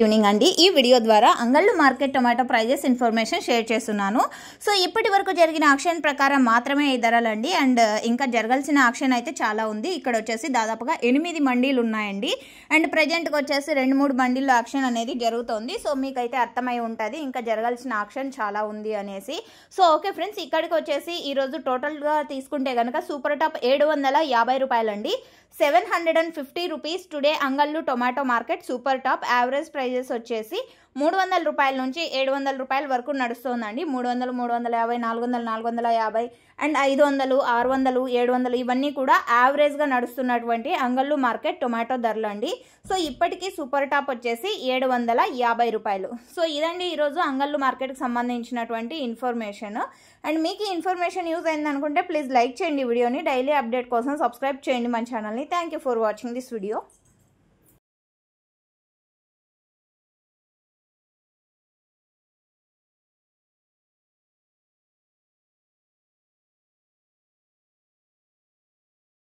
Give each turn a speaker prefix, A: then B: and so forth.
A: Evening అండి ఈ video ద్వారా Angallu market tomato prices information share చేస్తున్నాను. సో ఇప్పటి వరకు జరిగిన ఆక్షన్ ప్రకారం మాత్రమే ఈ ధరలండి. అండ్ ఇంకా జరగాల్సిన ఆక్షన్ అయితే చాలా ఉంది. ఇక్కడ వచ్చేసి దాదాపుగా 8 మండీలు ఉన్నాయండి. అండ్ ప్రజెంట్కి వచ్చేసి 2-3 మండీల్లో ఆక్షన్ అనేది జరుగుతోంది. సో మీకైతే అర్థమై ఉంటుంది ఇంకా జరగాల్సిన ఆక్షన్ చాలా ఉంది అనేసి. సో ఓకే ఫ్రెండ్స్, ఇక్కడికి వచ్చేసి ఈరోజు టోటల్గా తీసుకుంటే కనుక సూపర్ టాప్ 750 రూపాయలండి. 750 రూపీస్ టుడే అంగళ్ళు tomato market super top. Average prices వచ్చేసి 300 రూపాయల నుంచి 700 రూపాయల వరకు నడుస్తుందండి. 300, 350, 400, 450 అండ్ 500, 600, 700 ఇవన్నీ కూడా యావరేజ్గా నడుస్తున్నటువంటి అంగళ్ళు మార్కెట్ టొమాటో ధరలు అండి. సో ఇప్పటికీ సూపర్ టాప్ వచ్చేసి 750 రూపాయలు. సో ఇదండి ఈరోజు అంగళ్ళు మార్కెట్కి సంబంధించినటువంటి ఇన్ఫర్మేషన్. అండ్ మీకు ఈ ఇన్ఫర్మేషన్ యూజ్ అయింది అనుకుంటే ప్లీజ్ లైక్ చేయండి వీడియోని. డైలీ అప్డేట్ కోసం సబ్స్క్రైబ్ చేయండి మన ఛానల్ని. Thank you for watching this video.